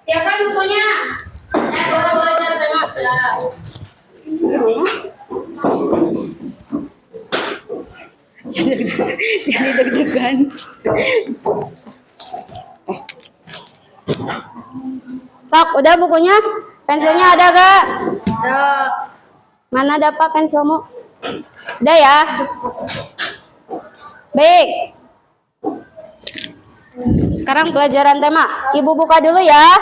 Siapkan bukunya. Baru belajar tema. Jadi deg-degan. Sok, udah bukunya? Pensilnya ada gak? Ada. Mana dapat pensilmu? Udah ya? Baik. Sekarang pelajaran tema. Ibu buka dulu ya.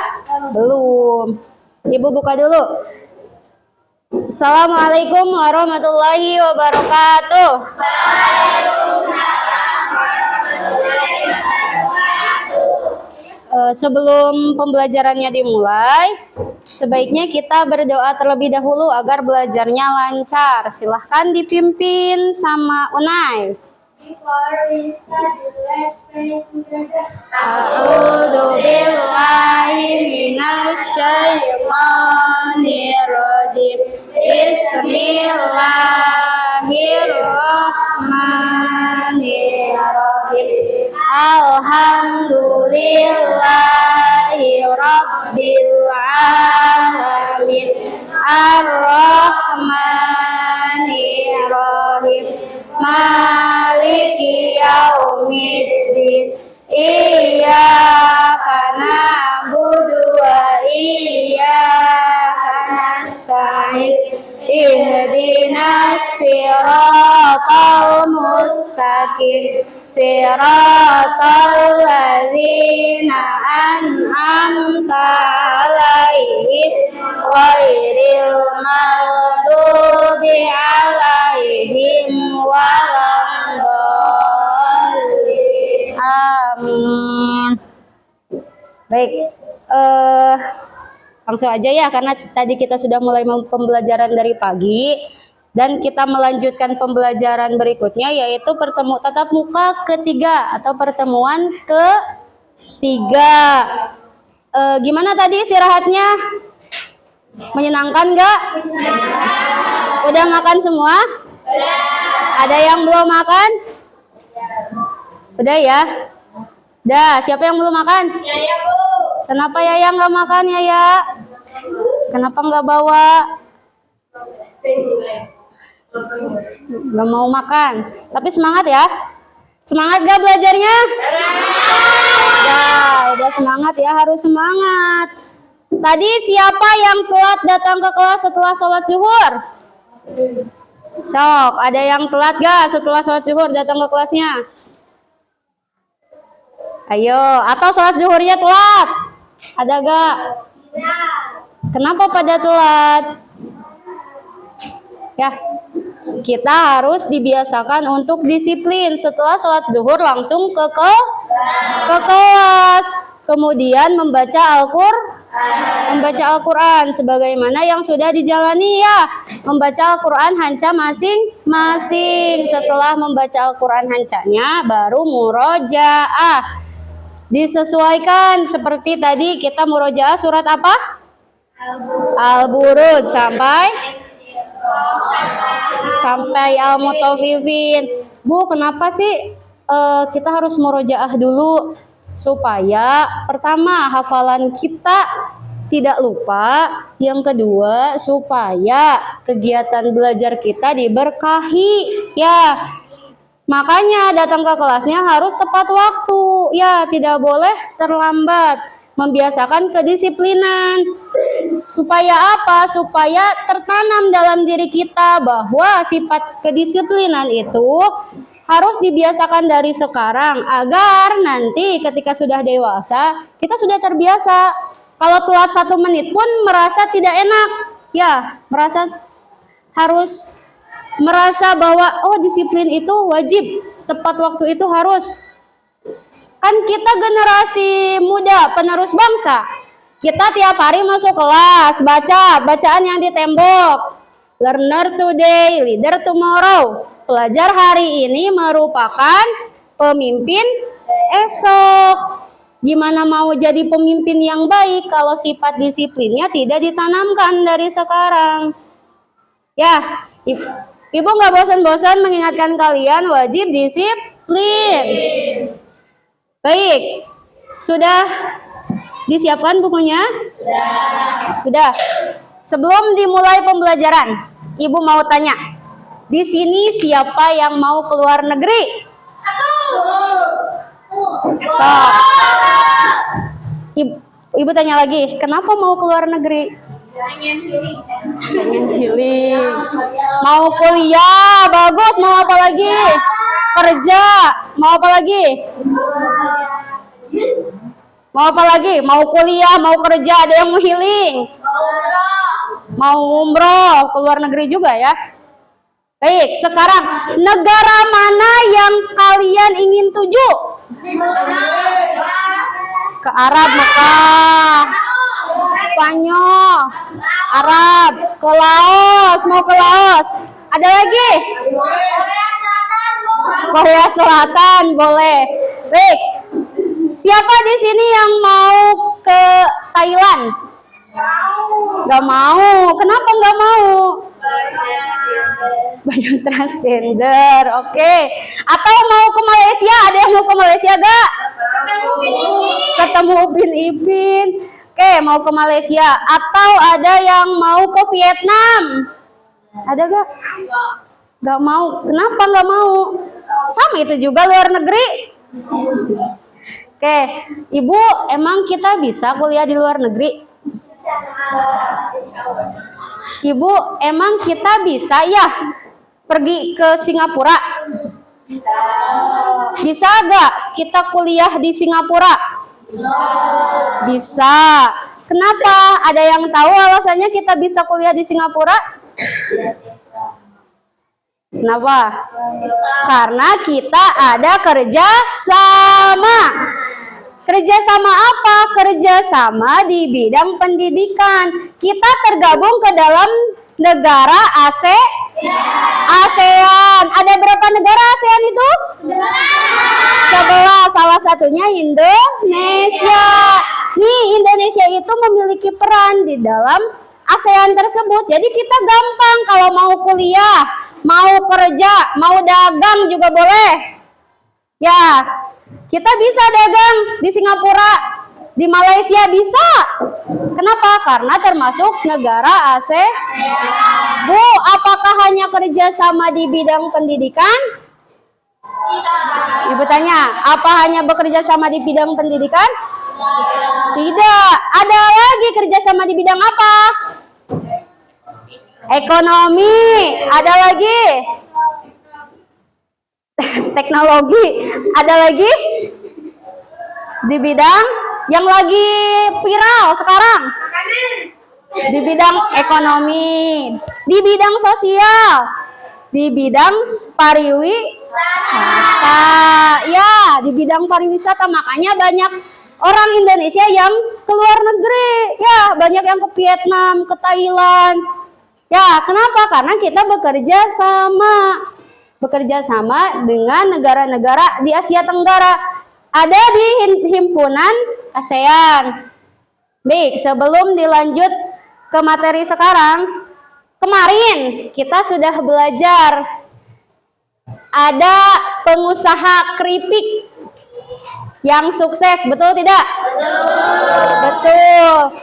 Belum. Ibu buka dulu. Assalamualaikum warahmatullahi wabarakatuh. Sebelum pembelajarannya dimulai, sebaiknya kita berdoa terlebih dahulu agar belajarnya lancar. Silahkan dipimpin sama Unai. Before we start, let's pray together. A'udzu billahi minasy syaithanir rajim. Bismillahirrahmanirrahim. Alhamdulillahi rabbil alamin. Ar-Rahmanir-Rahim. Maliki yaumiddin. Iyyaka na'budu wa iyyaka nasta'in. Ihdinas siratal mustaqim. Siratal ladzina an'amta 'alaihim ghairil maghdubi 'alaihim waladdallin. Amin. Baik, langsung aja ya, karena tadi kita sudah mulai pembelajaran dari pagi dan kita melanjutkan pembelajaran berikutnya, yaitu tatap muka ketiga atau pertemuan ketiga. Gimana tadi istirahatnya? Menyenangkan nggak? Udah makan semua? Ada yang belum makan? Udah ya? Dah, siapa yang belum makan? Ya, Bu. Kenapa Yaya nggak makan, Yaya? Kenapa nggak bawa? Nggak mau makan. Tapi semangat ya? Semangat gak belajarnya? Ya, udah semangat ya, harus semangat. Tadi siapa yang telat datang ke kelas setelah sholat zuhur? Sok, ada yang telat gak setelah sholat zuhur datang ke kelasnya? Ayo, atau sholat zuhurnya telat? Ada gak? Kenapa pada telat? Ya, kita harus dibiasakan untuk disiplin. Setelah sholat zuhur langsung ke kelas. Kemudian membaca Al-Quran sebagaimana yang sudah dijalani ya. Membaca Al-Quran hanca masing-masing. Setelah membaca Al-Quran hancanya baru murojaah. Disesuaikan seperti tadi kita murojaah surat apa? Al-Burud sampai Al-Mutaffifin. Bu, kenapa sih kita harus murojaah dulu? Supaya pertama hafalan kita tidak lupa, yang kedua supaya kegiatan belajar kita diberkahi ya. Makanya datang ke kelasnya harus tepat waktu ya, tidak boleh terlambat. Membiasakan kedisiplinan. Supaya apa? Supaya tertanam dalam diri kita bahwa sifat kedisiplinan itu harus dibiasakan dari sekarang agar nanti ketika sudah dewasa kita sudah terbiasa. Kalau telat 1 menit pun merasa tidak enak ya, merasa bahwa oh disiplin itu wajib, tepat waktu itu harus. Kan kita generasi muda penerus bangsa, kita tiap hari masuk kelas bacaan yang di tembok. Learner today, leader tomorrow. Pelajar hari ini merupakan pemimpin esok. Gimana mau jadi pemimpin yang baik kalau sifat disiplinnya tidak ditanamkan dari sekarang? Ya, Ibu nggak bosan-bosan mengingatkan kalian wajib disiplin. Baik, sudah Disiapkan bukunya? Sudah. Sebelum dimulai pembelajaran, Ibu mau tanya. Di sini siapa yang mau keluar negeri? So, Ibu tanya lagi, kenapa mau keluar negeri? Pengen healing. Mau kuliah, bagus. Mau apa lagi? Kerja. Mau apa lagi? Mau apa lagi? Mau kuliah, mau kerja. Ada yang mau healing? Mau umroh, keluar negeri juga ya. Baik, sekarang negara mana yang kalian ingin tuju? Ke Arab, Mekah, Spanyol, Arab, ke Laos, mau ke Laos. Ada lagi? Korea Selatan, boleh. Baik. Siapa di sini yang mau ke Thailand? Gak mau. Kenapa gak mau? Banyak transgender. Oke. Atau mau ke Malaysia? Ada yang mau ke Malaysia gak? Ketemu Upin Ipin. Oke, mau ke Malaysia. Atau ada yang mau ke Vietnam? Ada gak? Gak mau. Kenapa gak mau? Sama itu juga luar negeri. Oke, Ibu, emang kita bisa kuliah di luar negeri? Ibu, emang kita bisa ya pergi ke Singapura? Bisa gak kita kuliah di Singapura? Bisa. Kenapa? Ada yang tahu alasannya kita bisa kuliah di Singapura? Kenapa? Karena kita ada kerja sama. Kerja sama apa? Kerja sama di bidang pendidikan. Kita tergabung ke dalam negara ASEAN. Ada berapa negara ASEAN itu? 11. Salah satunya Indonesia. Nih, Indonesia itu memiliki peran di dalam ASEAN tersebut. Jadi kita gampang kalau mau kuliah, mau kerja, mau dagang juga boleh. Ya, kita bisa dagang di Singapura, di Malaysia bisa. Kenapa? Karena termasuk negara ASEAN. Bu, apakah hanya kerja sama di bidang pendidikan? Ibu tanya, apa hanya bekerja sama di bidang pendidikan? Tidak. Ada lagi kerja sama di bidang apa? Ekonomi. Ada lagi? Teknologi. Ada lagi? Di bidang yang lagi viral sekarang? Di bidang ekonomi, di bidang sosial, di bidang pariwisata. Ya, di bidang pariwisata. Makanya banyak orang Indonesia yang keluar negeri. Ya, banyak yang ke Vietnam, ke Thailand. Ya, kenapa? Karena kita bekerja sama dengan negara-negara di Asia Tenggara. Ada di himpunan ASEAN. Baik, sebelum dilanjut ke materi sekarang, kemarin kita sudah belajar ada pengusaha keripik yang sukses, betul tidak? Betul.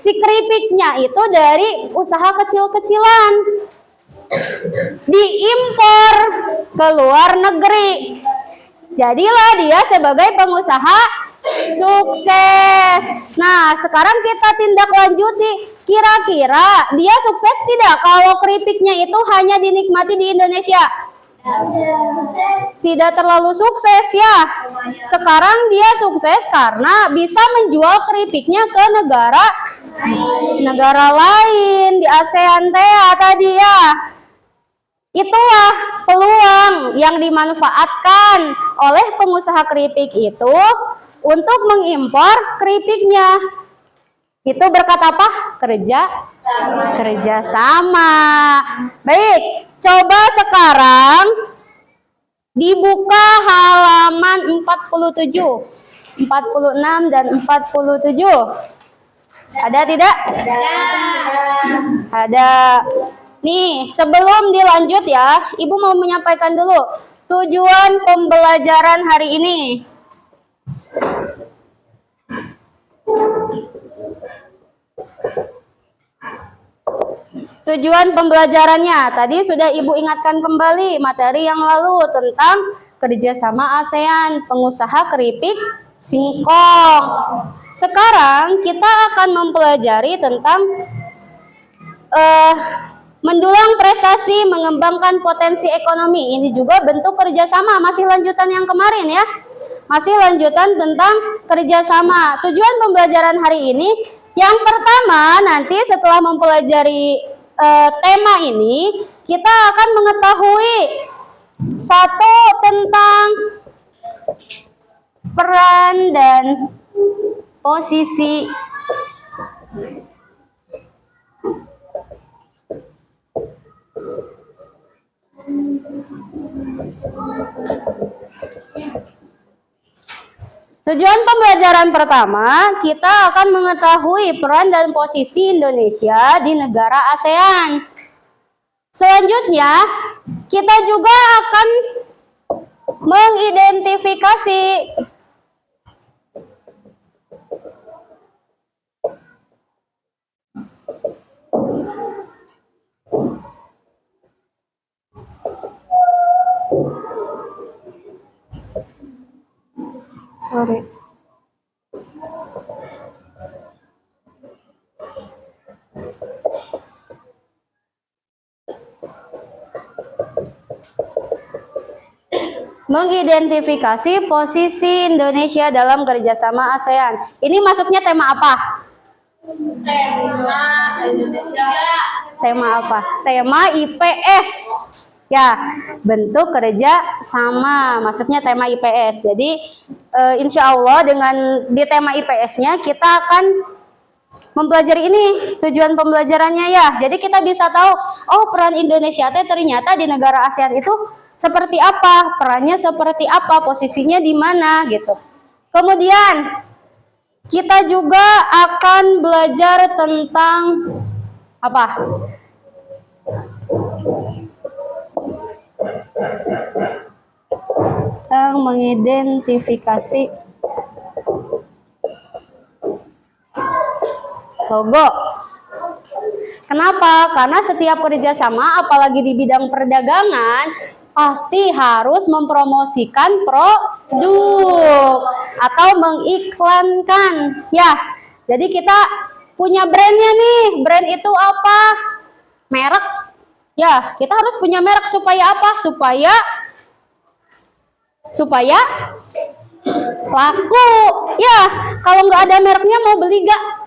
Si keripiknya itu dari usaha kecil-kecilan, diimpor ke luar negeri. Jadilah dia sebagai pengusaha sukses. Nah, sekarang kita tindak lanjuti. Kira-kira dia sukses tidak kalau keripiknya itu hanya dinikmati di Indonesia? Tidak terlalu sukses ya. Sekarang dia sukses karena bisa menjual keripiknya ke negara lain di ASEAN tadi ya. Itulah peluang yang dimanfaatkan oleh pengusaha keripik itu untuk mengimpor keripiknya. Itu berkat apa? Kerja sama. Baik, coba sekarang dibuka halaman 47, 46 dan 47. Ada tidak? Ada. Nih, sebelum dilanjut ya, Ibu mau menyampaikan dulu tujuan pembelajaran hari ini. Tujuan pembelajarannya tadi sudah Ibu ingatkan kembali materi yang lalu tentang kerjasama ASEAN, pengusaha keripik singkong. Sekarang kita akan mempelajari tentang mendulang prestasi, mengembangkan potensi ekonomi. Ini juga bentuk kerjasama, masih lanjutan yang kemarin ya. Masih lanjutan tentang kerjasama. Tujuan pembelajaran hari ini, yang pertama nanti setelah mempelajari tema ini, kita akan mengetahui satu tentang peran dan posisi Tujuan pembelajaran pertama, kita akan mengetahui peran dan posisi Indonesia di negara ASEAN. Selanjutnya, kita juga akan mengidentifikasi mengidentifikasi posisi Indonesia dalam kerjasama ASEAN. Ini masuknya tema apa? Tema Indonesia. Tema apa? Tema IPS. Ya, bentuk kerja sama. Masuknya tema IPS. Jadi, insya Allah dengan di tema IPS-nya kita akan mempelajari ini tujuan pembelajarannya ya. Jadi kita bisa tahu, oh peran Indonesia ternyata di negara ASEAN itu seperti apa, perannya seperti apa, posisinya di mana gitu. Kemudian kita juga akan belajar tentang apa? Tentang mengidentifikasi logo. Kenapa? Karena setiap kerjasama, apalagi di bidang perdagangan, pasti harus mempromosikan produk atau mengiklankan. Ya, jadi kita punya brandnya nih. Brand itu apa? Merek. Ya, kita harus punya merek supaya apa? Supaya laku. Ya, kalau nggak ada mereknya mau beli gak?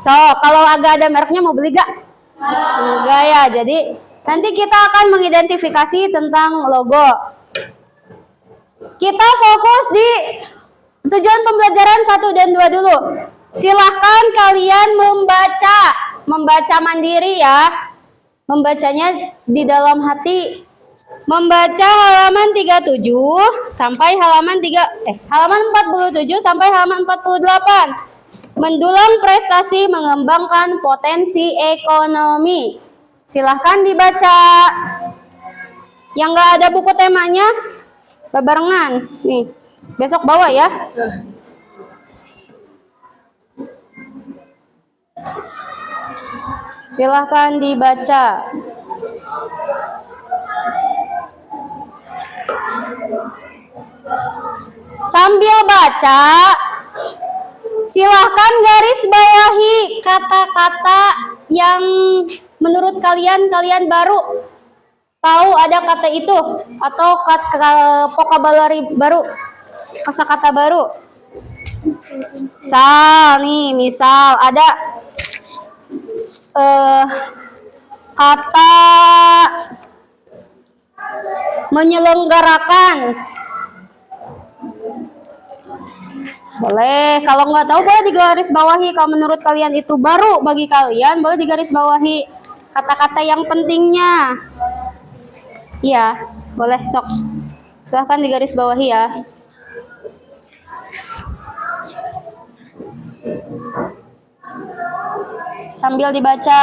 So, kalau agak ada mereknya mau beli gak? Enggak ya. Jadi nanti kita akan mengidentifikasi tentang logo. Kita fokus di tujuan pembelajaran 1 dan 2 dulu. Silahkan kalian membaca mandiri ya. Membacanya di dalam hati. Membaca halaman 37 sampai halaman 47 sampai halaman 48. Mendulang prestasi, mengembangkan potensi ekonomi. Silahkan dibaca. Yang nggak ada buku temanya, barengan. Nih, besok bawa ya. Silahkan dibaca. Sambil baca, silahkan garis bawahi kata-kata yang menurut kalian baru tahu ada kata itu atau vocabulary baru, kosakata baru. Misal ada kata menyelenggarakan. Boleh, kalau nggak tahu boleh digaris bawahi. Kalau menurut kalian itu baru bagi kalian, boleh digaris bawahi kata-kata yang pentingnya. Iya, boleh, sok. Silahkan digaris bawahi ya. Sambil dibaca.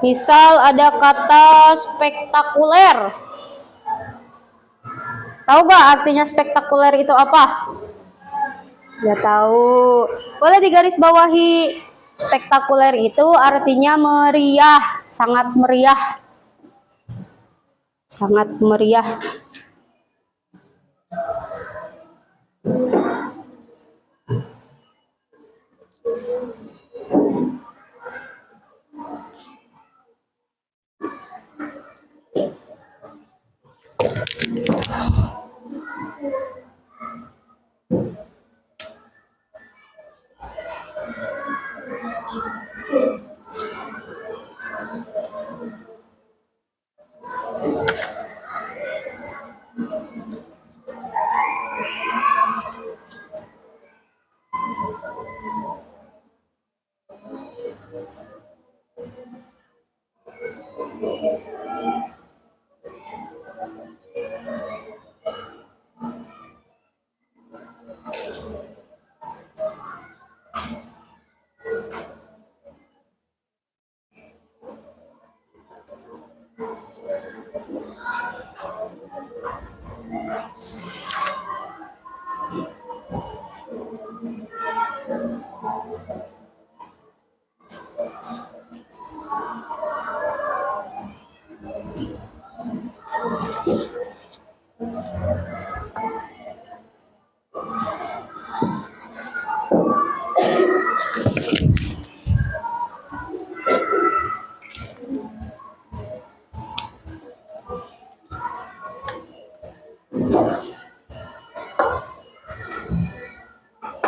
Misal ada kata spektakuler. Tahu gak artinya spektakuler itu apa? Gak tahu. Boleh digarisbawahi. Spektakuler itu artinya meriah, sangat meriah. Sangat meriah.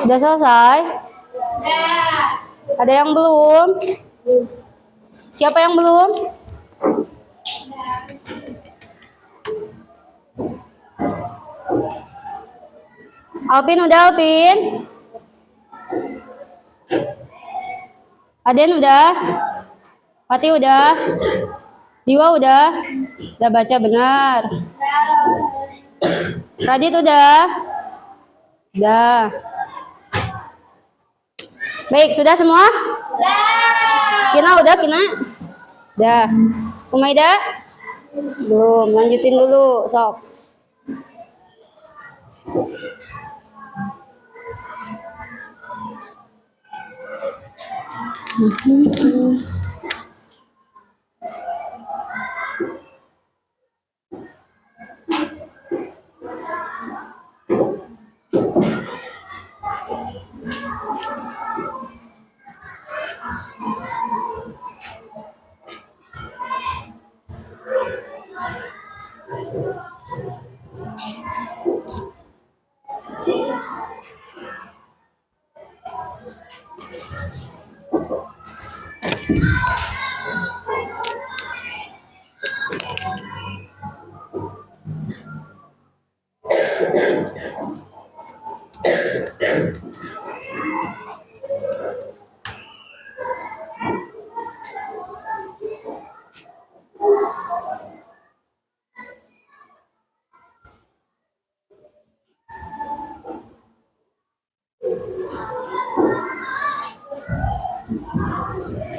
Udah selesai? Ada yang belum? Siapa yang belum? Alvin udah, Alvin? Aden udah? Fatih udah? Diwa udah? Udah baca benar? Radit udah? Udah. Baik, sudah semua? Kina udah, Kina? Udah. Umaida? Belum, lanjutin dulu, sok.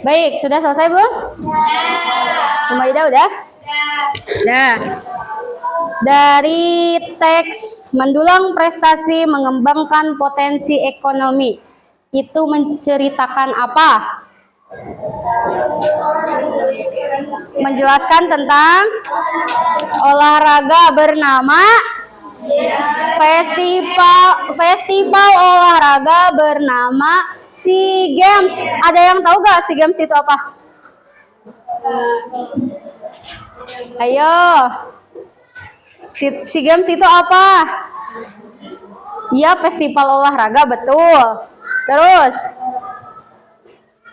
Baik, sudah selesai belum? Umaida udah? Udah. Dari teks mendulang prestasi mengembangkan potensi ekonomi, itu menceritakan apa? Menjelaskan tentang olahraga bernama festival olahraga bernama SEA Games. Ada yang tahu gak SEA Games itu apa? Ayo. SEA Games itu apa? Iya, festival olahraga, betul. Terus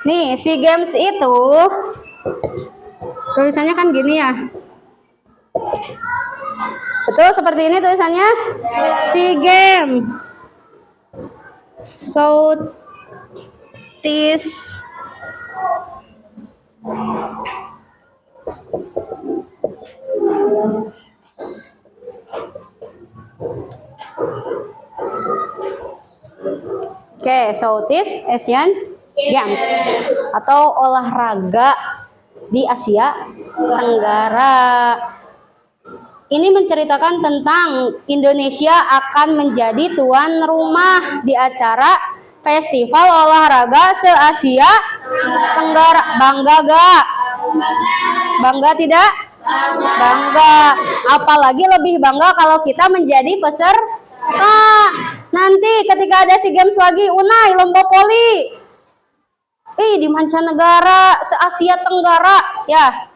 nih, SEA Games itu tulisannya kan gini ya. Betul, seperti ini tulisannya. SEA Games Southeast Southeast Asian Games atau olahraga di Asia Tenggara. Ini menceritakan tentang Indonesia akan menjadi tuan rumah di acara Festival Olahraga se-Asia Tenggara. Bangga gak? Bangga tidak? Bangga. Apalagi lebih bangga kalau kita menjadi peserta. Nanti ketika ada SEA Games lagi, Unai lomba voli. Di mancanegara se-Asia Tenggara ya.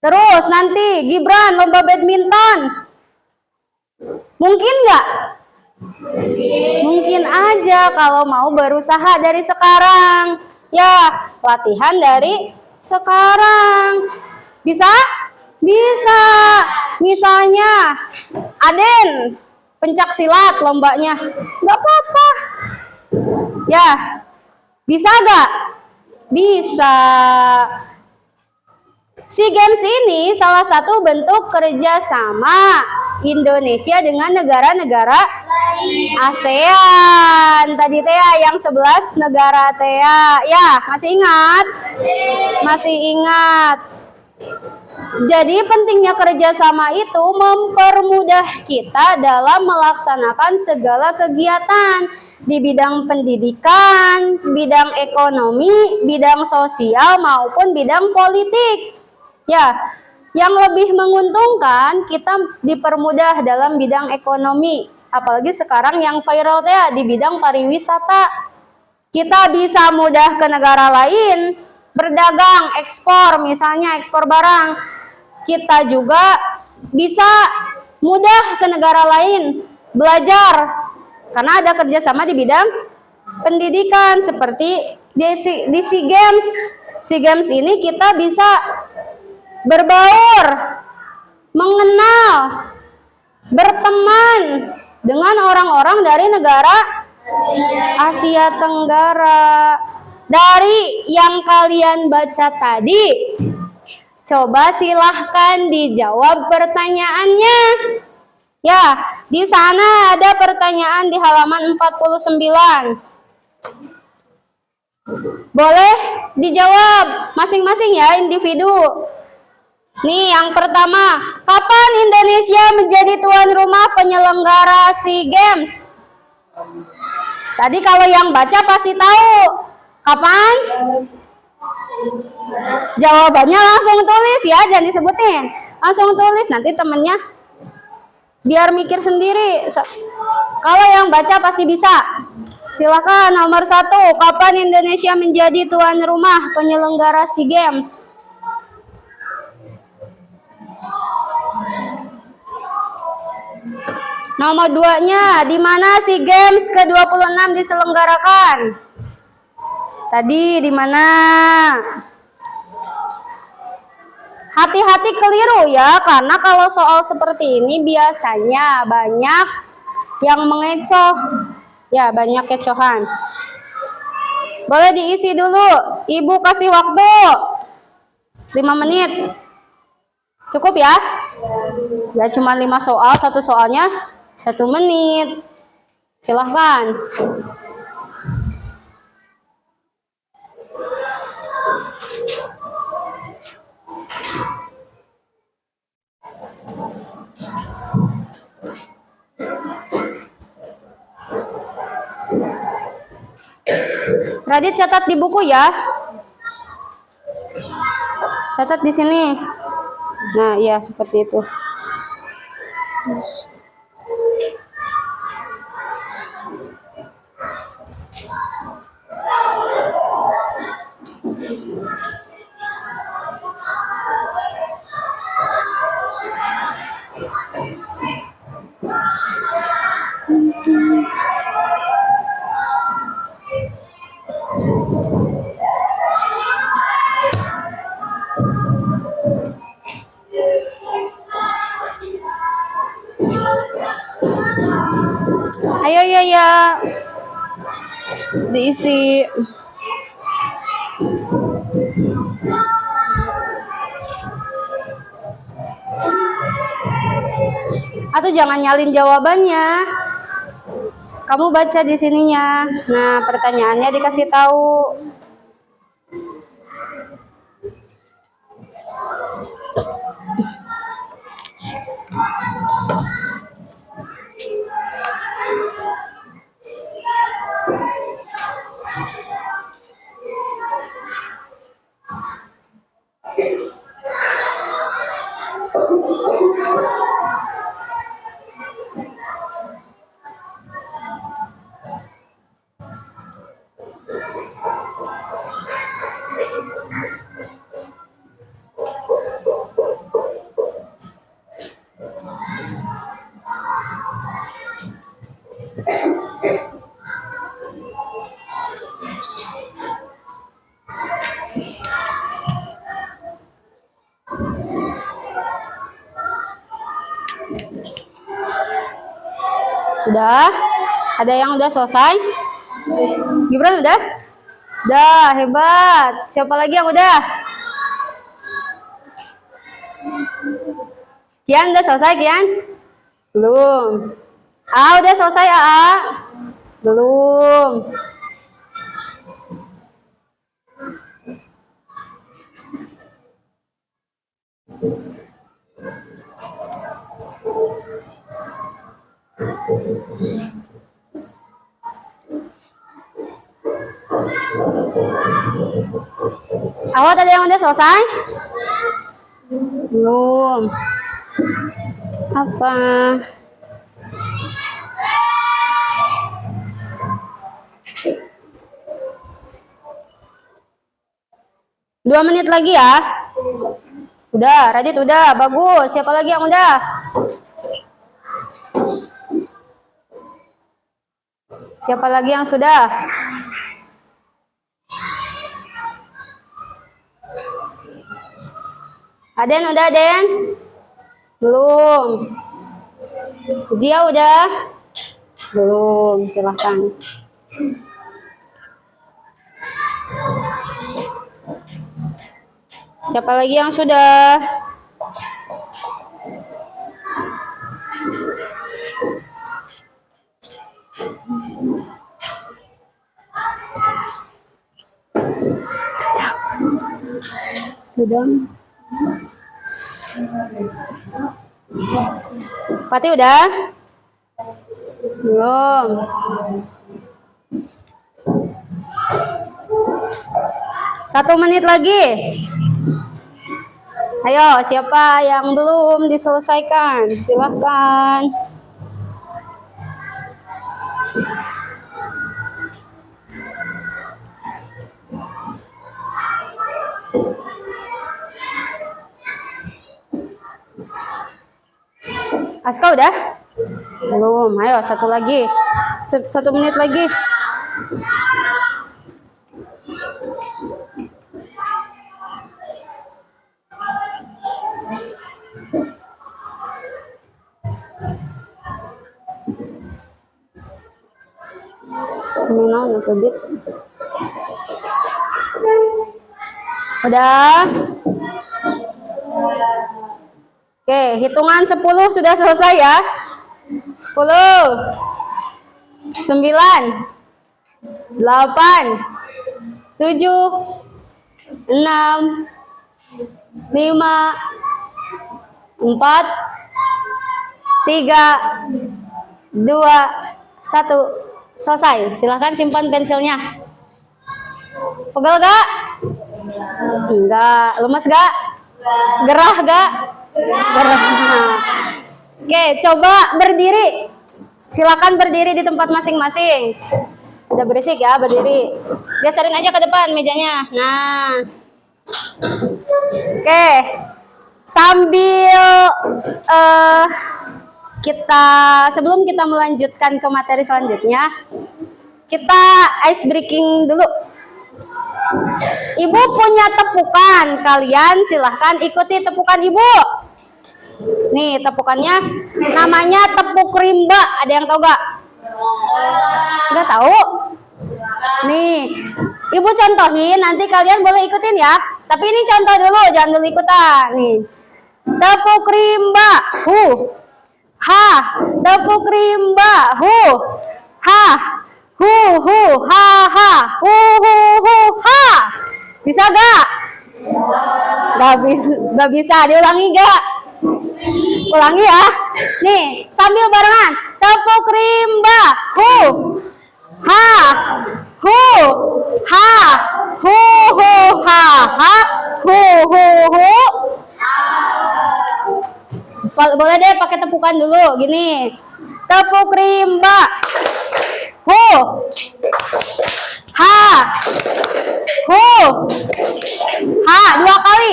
Terus nanti Gibran lomba badminton. Mungkin nggak? Mungkin aja kalau mau berusaha dari sekarang. Ya, latihan dari sekarang. Bisa? Bisa. Misalnya Aden pencak silat lombanya. Nggak apa-apa. Ya. Bisa nggak? Bisa. SEA Games ini salah satu bentuk kerjasama Indonesia dengan negara-negara ASEAN. Tadi Tea yang 11 negara Tea. Ya, masih ingat? Masih ingat. Jadi pentingnya kerjasama itu mempermudah kita dalam melaksanakan segala kegiatan di bidang pendidikan, bidang ekonomi, bidang sosial maupun bidang politik. Ya, yang lebih menguntungkan kita dipermudah dalam bidang ekonomi, apalagi sekarang yang viral teh di bidang pariwisata. Kita bisa mudah ke negara lain, berdagang, ekspor, misalnya ekspor barang. Kita juga bisa mudah ke negara lain, belajar, karena ada kerjasama di bidang pendidikan seperti di SEA Games. SEA Games ini kita bisa berbaur, mengenal, berteman dengan orang-orang dari negara Asia Tenggara. Dari yang kalian baca tadi, coba silahkan dijawab pertanyaannya. Ya, di sana ada pertanyaan di halaman 49. Boleh dijawab masing-masing ya, individu. Nih, yang pertama, kapan Indonesia menjadi tuan rumah penyelenggara SEA Games? Tadi kalau yang baca pasti tahu. Kapan? Jawabannya langsung tulis ya, jangan disebutin. Langsung tulis, nanti temennya biar mikir sendiri. Kalau yang baca pasti bisa. Silakan nomor 1, kapan Indonesia menjadi tuan rumah penyelenggara SEA Games? Nomor 2-nya, di mana SEA Games ke-26 diselenggarakan? Tadi di mana? Hati-hati keliru ya, karena kalau soal seperti ini biasanya banyak yang mengecoh. Ya, banyak kecohan. Boleh diisi dulu. Ibu kasih waktu 5 menit. Cukup ya? Ya, cuma 5 soal, satu soalnya 1 menit. Silahkan. Radit catat di buku ya. Catat di sini. Nah, iya seperti itu. Ayo ya, diisi. Atau jangan nyalin jawabannya. Kamu baca di sininya. Nah, pertanyaannya dikasih tahu. Udah? Ada yang udah selesai? Gibran udah? Udah, hebat. Siapa lagi yang udah? Kian udah selesai, Kian? Belum. Udah selesai, Belum. Awat ada yang udah selesai? Belum. Apa? Dua menit lagi ya. Udah, Radit udah, bagus. Siapa lagi yang udah? Siapa lagi yang sudah? Aden udah, Aden? Belum. Zia udah? Belum, silahkan. Siapa lagi yang sudah? Sudah. Pati udah? Belum. Satu menit lagi. Ayo, siapa yang belum diselesaikan? Silahkan. Aska udah? Belum. Ayo, satu lagi. Satu menit lagi. Mana bit? Udah? Oke, hitungan 10 sudah selesai ya. 10, 9, 8, 7, 6, 5, 4, 3, 2, 1. Selesai. Silahkan simpan pensilnya. Pegel gak? Enggak. Lemas gak? Gerah gak? Gerah. Oke, coba berdiri. Silakan berdiri di tempat masing-masing. Udah berisik ya, berdiri. Geserin aja ke depan mejanya. Nah. Oke. Sambil sebelum kita melanjutkan ke materi selanjutnya, kita ice breaking dulu. Ibu punya tepukan, kalian silahkan ikuti tepukan ibu. Nih tepukannya namanya tepuk rimba. Ada yang tahu gak? Nggak tahu? Nih, ibu contohin, nanti kalian boleh ikutin ya. Tapi ini contoh dulu, jangan dulu ikutan. Nih, tepuk rimba, ha, tepuk rimba, ha, ha, ha. Bisa gak? Gak bisa, diulangi gak? Ulangi ya. Nih, sambil barengan. Tepuk rimba, ha, ha, ha, boleh deh pakai tepukan dulu gini. Tepuk rimba, ha, ha, 2 kali.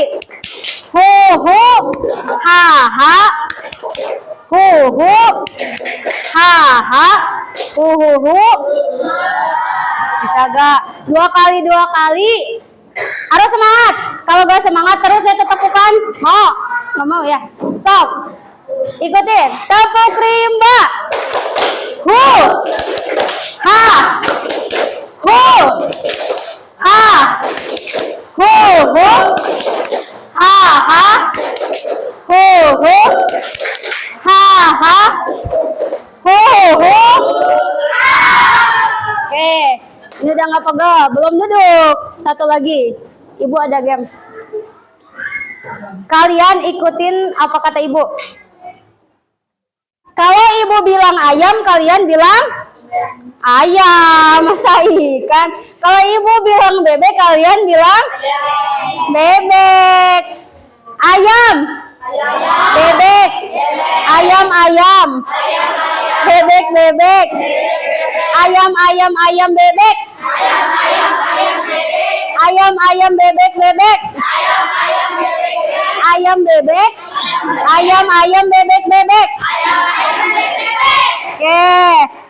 Ha, ha, ha, bisa gak? 2 kali. Harus semangat. Kalau gak semangat terus ya tepukan. Nggak mau ya. Sok. Ikutin. Tepuk rimba. Hu. Ha. Hu. Ha. Hu. Hu. Ha. Ha. Hu. Hu. Ha. Ha. Hu. Hu. Oke. Ini udah nggak pegel. Belum duduk. Satu lagi. Ibu ada games. Kalian ikutin apa kata ibu. Kalau ibu bilang ayam, kalian bilang ayam. Masa ikan? Kalau ibu bilang bebek, kalian bilang bebek. Ayam, bebek. Ayam, ayam. Bebek, bebek. Ayam, ayam, ayam, bebek. Ayam, ayam, bebek, bebek. Ayam, bebek. Ayam, ayam, bebek, bebek. Oke,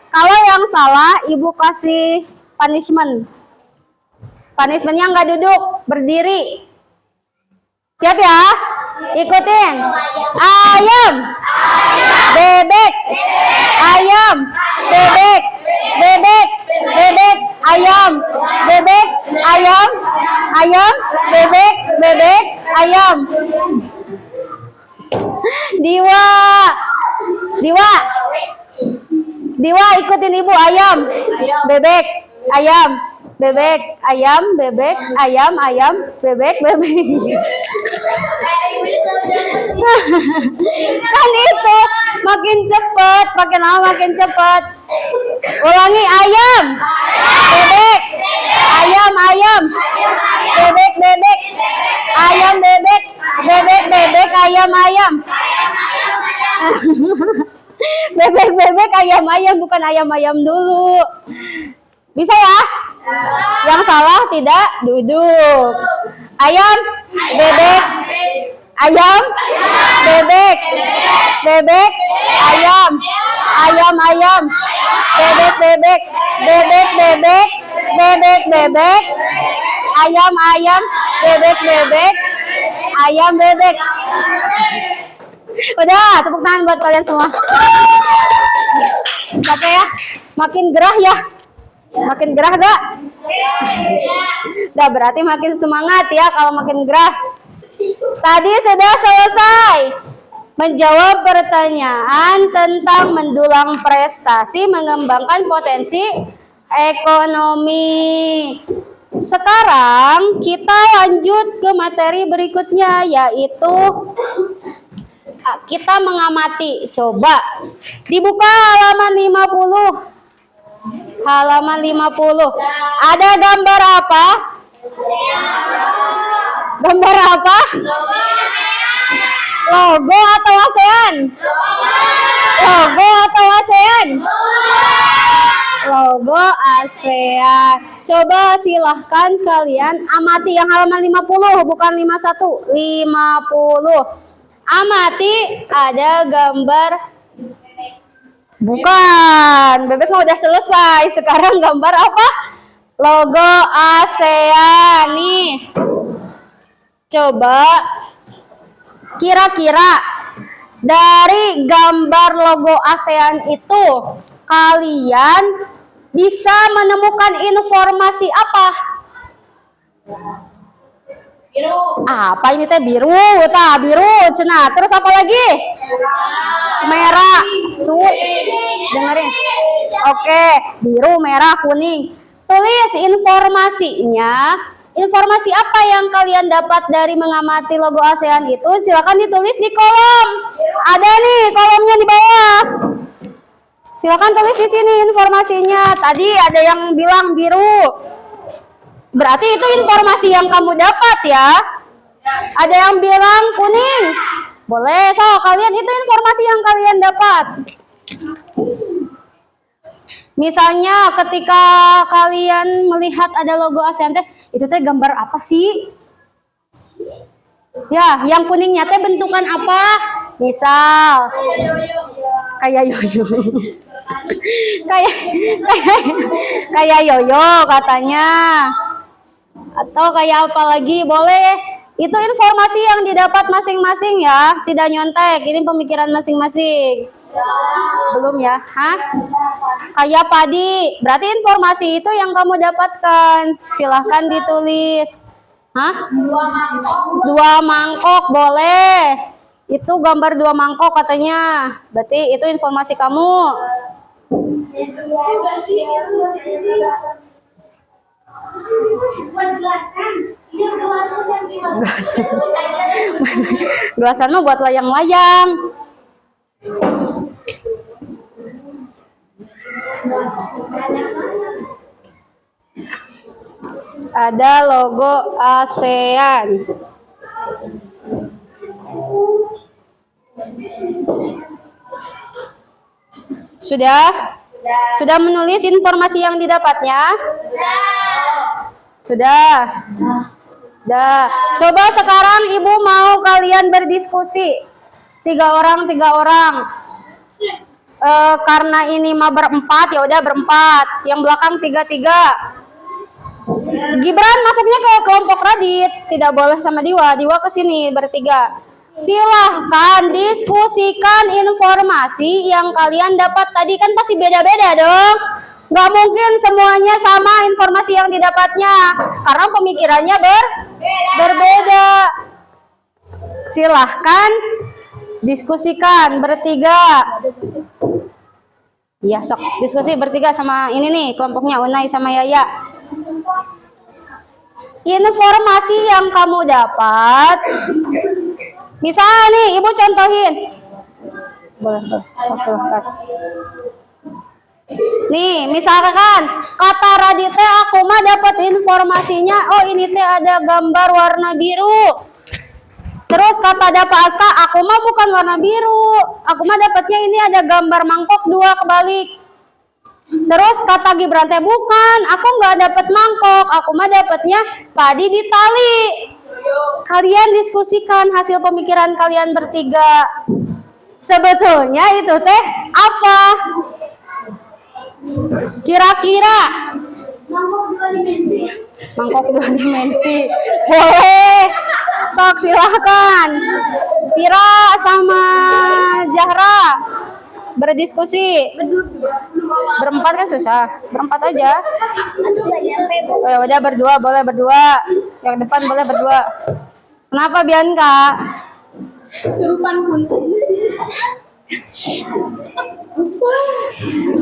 kalau yang salah ibu kasih punishment. Punishmentnya nggak duduk, berdiri. Siap ya? Ikutin. Ayam, bebek. Ayam, bebek. Bebek, bebek. Ayam, bebek. Ayam, ayam, bebek, bebek. Ayam. Diwa, Diwa, Diwa ikutin ibu. Ayam, bebek. Ayam, bebek. Ayam, bebek. Ayam, ayam, bebek, bebek. Kan itu makin cepet, makin lama makin cepet. Ulangi. Ayam, bebek. Ayam, ayam, bebek, bebek. Ayam, bebek. Bebek, bebek. Ayam, ayam. Bebek, bebek. Ayam, ayam. Bukan ayam, ayam dulu. Bisa ya? Yang salah tidak duduk. Ayam, bebek. Ayam, bebek. Bebek, ayam. Ayam, ayam. Bebek, bebek. Bebek, bebek. Bebek, bebek. Ayam, ayam. Bebek, bebek. Ayam, bebek. Udah, tepuk tangan buat kalian semua. Capek ya? Makin gerah ya? Makin gerah gak? Udah, berarti makin semangat ya kalau makin gerah. Tadi sudah selesai menjawab pertanyaan tentang mendulang prestasi, mengembangkan potensi ekonomi. Sekarang kita lanjut ke materi berikutnya, yaitu kita mengamati. Coba dibuka halaman 50. Halaman 50. Ada gambar apa? Gambar apa? Logo atau ASEAN? Logo atau ASEAN? Logo ASEAN. Coba silahkan kalian amati yang halaman 50, bukan 51. 50. Amati, ada gambar. Bukan, bebek mah udah selesai. Sekarang gambar apa? Logo ASEAN nih. Coba kira-kira dari gambar logo ASEAN itu kalian bisa menemukan informasi apa? Biru. Apa ini teh? Biru, biru. Cenah. Terus apa lagi? Merah. Tuh, dengerin. Oke, biru, merah, kuning. Tulis informasinya. Informasi apa yang kalian dapat dari mengamati logo ASEAN itu? Silakan ditulis di kolom. Ada nih kolomnya di bawah. Silakan tulis di sini informasinya. Tadi ada yang bilang biru. Berarti itu informasi yang kamu dapat ya. Ada yang bilang kuning. Boleh, so kalian itu informasi yang kalian dapat. Misalnya ketika kalian melihat ada logo ASEAN teh, itu teh gambar apa sih? Ya, yang kuningnya teh bentukan apa? Misal kayak yoyo. kayak yoyo katanya. Atau kayak apa lagi? Boleh Itu informasi yang didapat masing-masing ya, tidak nyontek. Ini pemikiran masing-masing. Belum ya? Hah? Kayak padi. Berarti informasi itu yang kamu dapatkan. Silahkan ditulis. Hah? 2 mangkok boleh. Itu gambar 2 mangkok katanya. Berarti itu informasi kamu. Buat gelasan. Iya, gelasan yang Gelasan mah buat layang-layang. Ada logo ASEAN. Sudah? Sudah menulis informasi yang didapatnya? Sudah. Dah. Coba sekarang ibu mau kalian berdiskusi. 3 orang. Karena ini mah berempat, ya udah berempat. Yang belakang 3. Gibran masuknya ke kelompok Radit, tidak boleh sama Diwa ke sini bertiga. Silahkan diskusikan informasi yang kalian dapat tadi, kan pasti beda-beda dong. Gak mungkin semuanya sama informasi yang didapatnya, karena pemikirannya berbeda. Silahkan diskusikan bertiga. Ya, sok diskusi bertiga sama ini nih kelompoknya Unai sama Yaya. Informasi yang kamu dapat, misalnya nih ibu contohin. Boleh, sok silahkan. Nih, misalkan kata Radite aku mah dapat informasinya, oh ini teh ada gambar warna biru. Terus kata Dapa Aska, aku mah bukan warna biru. Aku mah dapatnya ini ada gambar mangkok 2 kebalik. Terus kata Gibran teh bukan, aku nggak dapat mangkok, aku mah dapatnya padi di tali. Kalian diskusikan hasil pemikiran kalian bertiga. Sebetulnya itu teh apa? Kira-kira mangkok 2 dimensi. Boleh. Sok silahkan. Pira sama Zahra berdiskusi. Berempat kan susah. Berempat aja. Oh ya udah berdua, boleh berdua. Yang depan boleh berdua. Kenapa Bianca? Surupan punten.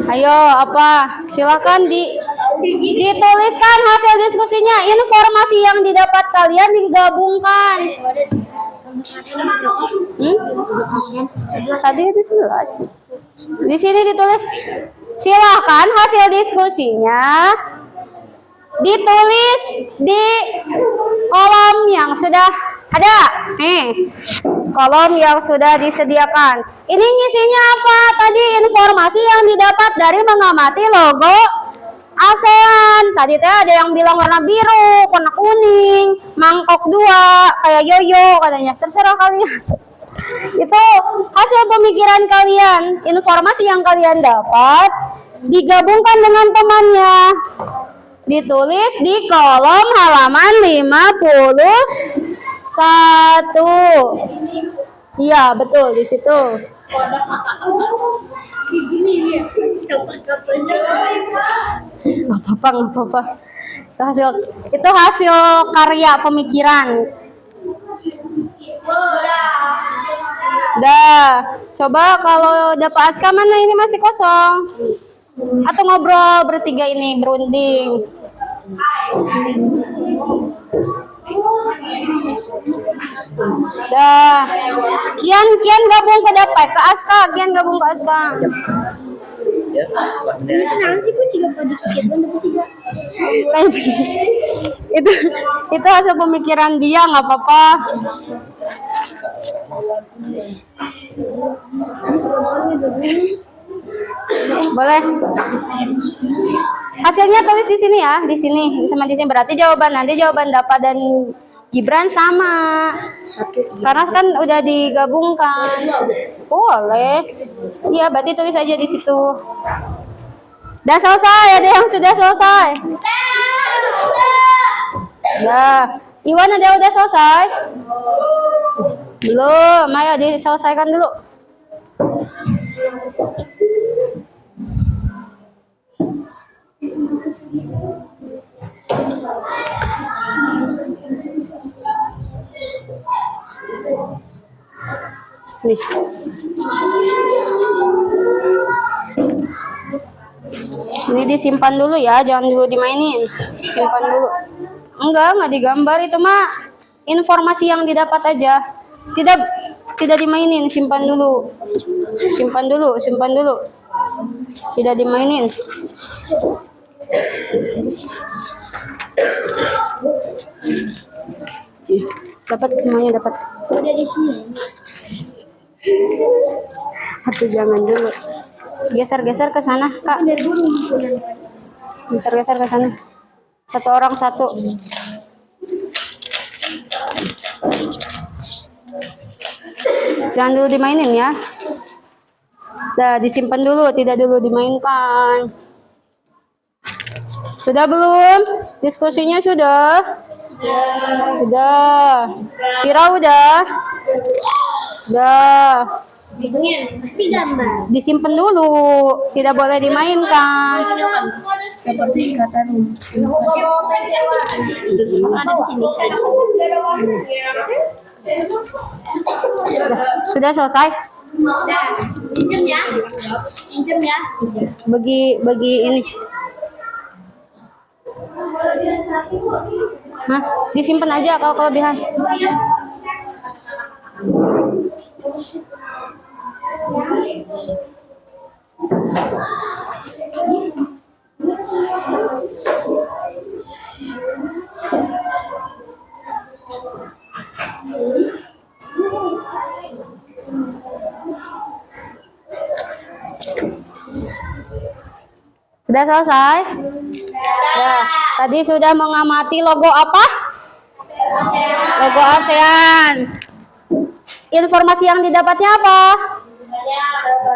Ayo apa? Silakan dituliskan hasil diskusinya. Informasi yang didapat kalian digabungkan. Tadi itu 11. Di sini ditulis. Silakan hasil diskusinya ditulis di kolom yang sudah ada. Kolom yang sudah disediakan. Ini ngisinya apa? Tadi informasi yang didapat dari mengamati logo ASEAN. Tadi teh ada yang bilang warna biru, warna kuning, mangkok 2, kayak yoyo katanya. Terserah kalian. Itu hasil pemikiran kalian. Informasi yang kalian dapat digabungkan dengan temannya. Ditulis di kolom halaman 51. Iya, betul di situ. Nggak apa-apa. Itu hasil karya pemikiran. Dah, coba kalau dapat Aska mana ini masih kosong. Atau ngobrol bertiga ini berunding. Dah. Kian gabung ke Dapai, ke Aska, Kian gabung ke Aska. Ini kenapa sih ku juga pada skip dan tapi sih gak. Itu hasil pemikiran dia, nggak apa-apa. Boleh. Hasilnya tulis di sini ya, di sini sama di sini. Berarti nanti jawaban Dapa dan Gibran sama. Karena kan udah digabungkan. Boleh. Iya, berarti tulis aja di situ. Udah selesai, ada yang sudah selesai. Ya. Iwan ada udah selesai? Belum, ayo diselesaikan dulu. Nih. Ini disimpan dulu ya, jangan dulu dimainin. Simpan dulu. Enggak digambar, itu mah informasi yang didapat aja. Tidak dimainin, simpan dulu. Simpan dulu. Tidak dimainin. Dapat semuanya, dapat. Udah di sini. Atau jangan dulu. Geser ke sana, Kak. Geser ke sana. Satu orang satu. Jangan dulu dimainin ya. Dah, disimpan dulu, tidak dulu dimainkan. Sudah belum? Diskusinya sudah? Sudah. Kira udah? Udah. Pasti gambar. Disimpan dulu, tidak boleh dimainkan. Seperti kata ada di sini. Sudah selesai? Pinjam ya. Bagi ini. Hah? Disimpan aja kalau kelebihan. Sudah selesai? Ya, tadi sudah mengamati logo apa? Logo ASEAN. Informasi yang didapatnya apa?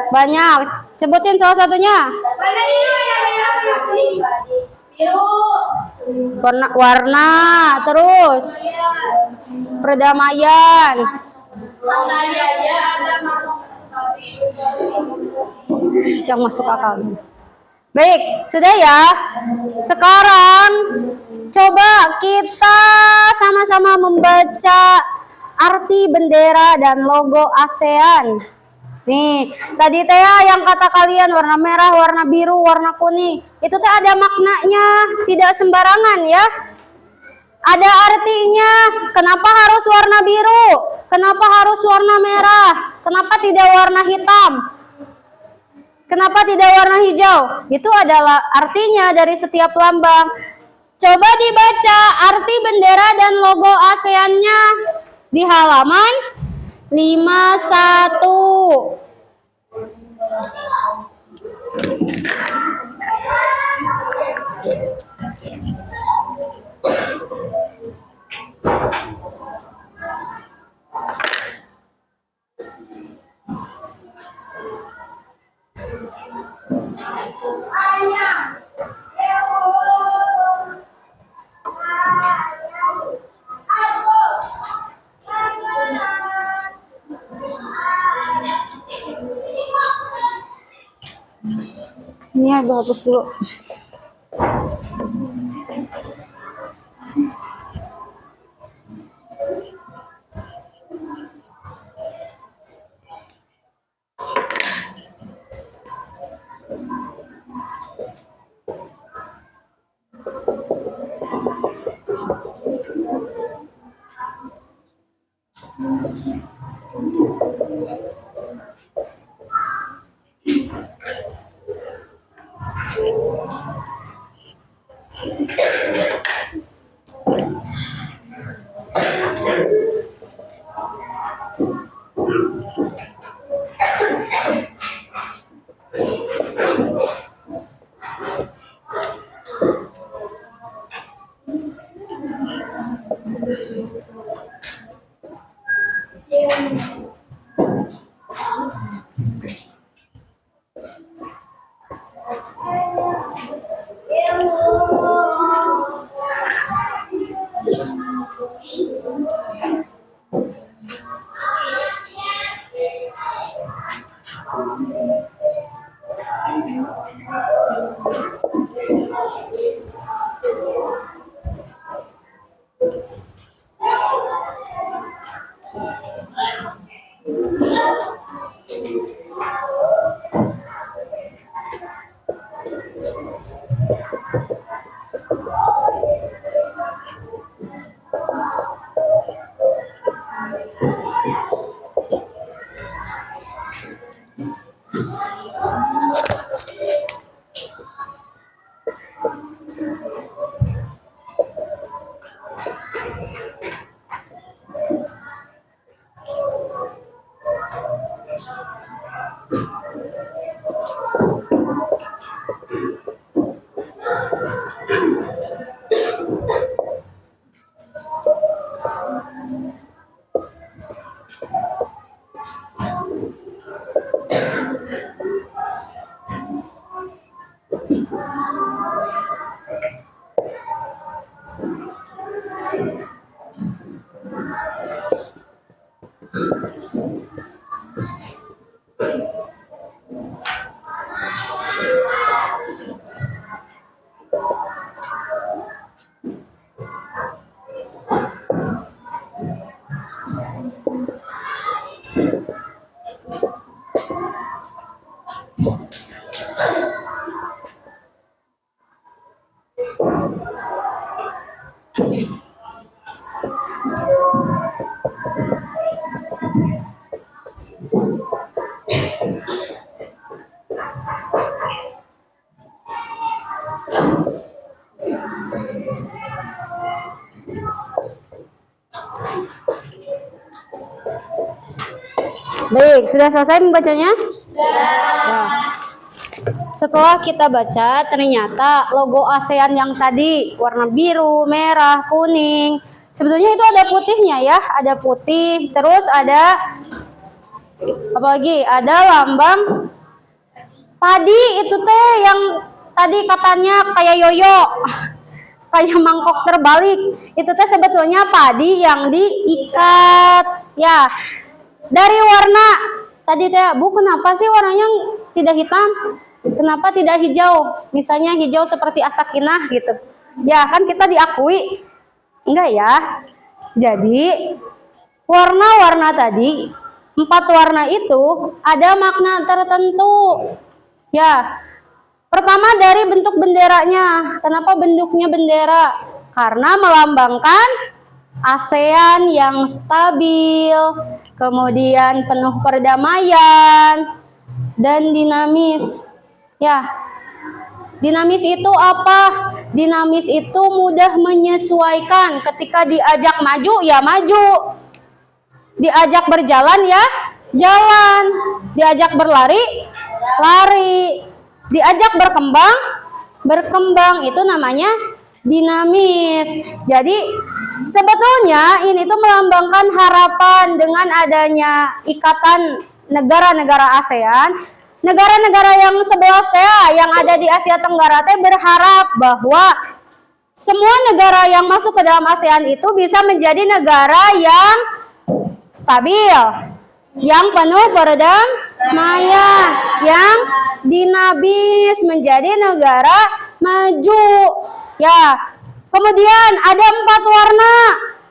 Banyak. Sebutin salah satunya. Warna, terus perdamaian. Yang masuk akal. Baik, sudah ya. Sekarang coba kita sama-sama membaca arti bendera dan logo ASEAN. Nih, tadi teh yang kata kalian warna merah, warna biru, warna kuning, itu teh ada maknanya, tidak sembarangan ya. Ada artinya. Kenapa harus warna biru? Kenapa harus warna merah? Kenapa tidak warna hitam? Kenapa tidak warna hijau? Itu adalah artinya dari setiap lambang. Coba dibaca arti bendera dan logo ASEAN-nya di halaman 51. Ini aku hapus dulu. Baik, sudah selesai membacanya? Ya. Setelah kita baca, ternyata logo ASEAN yang tadi warna biru, merah, kuning, sebetulnya itu ada putihnya ya, ada putih, terus ada apa lagi? Ada lambang padi itu teh yang tadi katanya kayak yoyo, kayak mangkok terbalik. Itu teh sebetulnya padi yang diikat ya. Dari warna tadi teh, Bu, kenapa sih warnanya tidak hitam? Kenapa tidak hijau? Misalnya hijau seperti asakinah gitu. Ya, kan kita diakui. Enggak ya. Jadi, warna-warna tadi, 4 warna itu ada makna tertentu. Ya. Pertama dari bentuk benderanya. Kenapa bentuknya bendera? Karena melambangkan ASEAN yang stabil, kemudian penuh perdamaian dan dinamis. Ya. Dinamis itu apa? Dinamis itu mudah menyesuaikan. Ketika diajak maju ya maju. Diajak berjalan ya jalan. Diajak berlari lari. Diajak berkembang berkembang. Itu namanya dinamis. Jadi sebetulnya ini tuh melambangkan harapan dengan adanya ikatan negara-negara ASEAN. Negara-negara yang 11 yang ada di Asia Tenggara teh berharap bahwa semua negara yang masuk ke dalam ASEAN itu bisa menjadi negara yang stabil, yang penuh perdamaian, yang dinamis, menjadi negara maju. Ya. Kemudian ada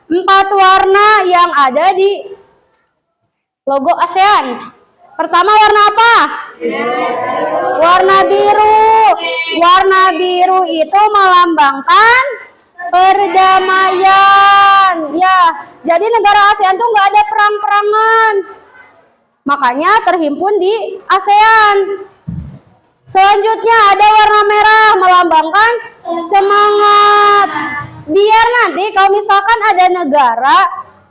4 warna yang ada di logo ASEAN. Pertama warna apa? Warna biru. Warna biru itu melambangkan perdamaian. Ya, jadi negara ASEAN tuh nggak ada perang-perangan. Makanya terhimpun di ASEAN. Selanjutnya ada warna merah melambangkan semangat. Biar nanti kalau misalkan ada negara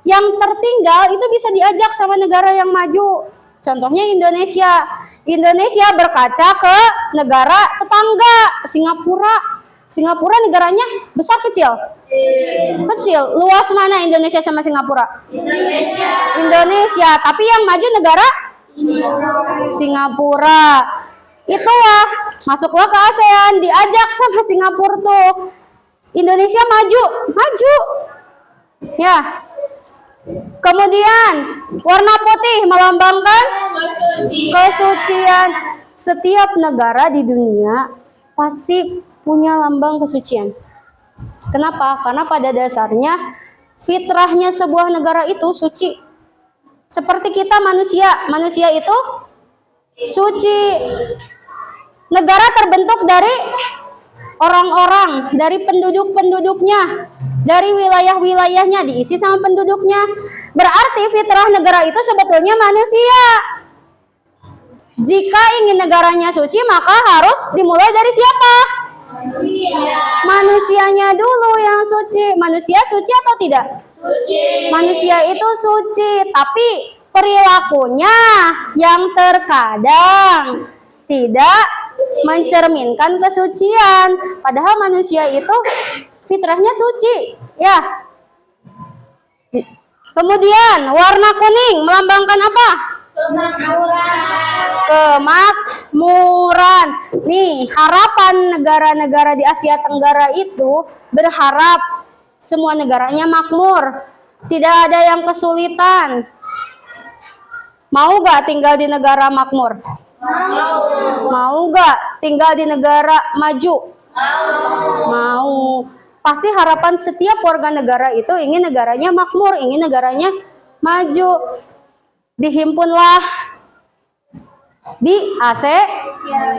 yang tertinggal itu bisa diajak sama negara yang maju. Contohnya Indonesia. Indonesia berkaca ke negara tetangga Singapura. Singapura negaranya besar kecil? Kecil. Luas mana Indonesia sama Singapura? Indonesia. Tapi yang maju negara Singapura. Itulah, masuklah ke ASEAN, diajak sama Singapura tuh. Indonesia maju. Ya. Kemudian warna putih melambangkan kesucian. Setiap negara di dunia pasti punya lambang kesucian. Kenapa? Karena pada dasarnya fitrahnya sebuah negara itu suci. Seperti kita manusia itu suci. Negara terbentuk dari orang-orang, dari penduduk-penduduknya, dari wilayah-wilayahnya, diisi sama penduduknya. Berarti fitrah negara itu sebetulnya manusia. Jika ingin negaranya suci, maka harus dimulai dari siapa? Manusianya dulu yang suci. Manusia suci atau tidak? Suci. Manusia itu suci, tapi perilakunya yang terkadang tidak mencerminkan kesucian. Padahal manusia itu fitrahnya suci, ya. Kemudian warna kuning melambangkan apa? Kemakmuran. Nih, harapan negara-negara di Asia Tenggara itu berharap semua negaranya makmur, tidak ada yang kesulitan. Mau gak tinggal di negara makmur? Mau gak tinggal di negara maju? Mau. Pasti harapan setiap warga negara itu ingin negaranya makmur, ingin negaranya maju. Dihimpunlah di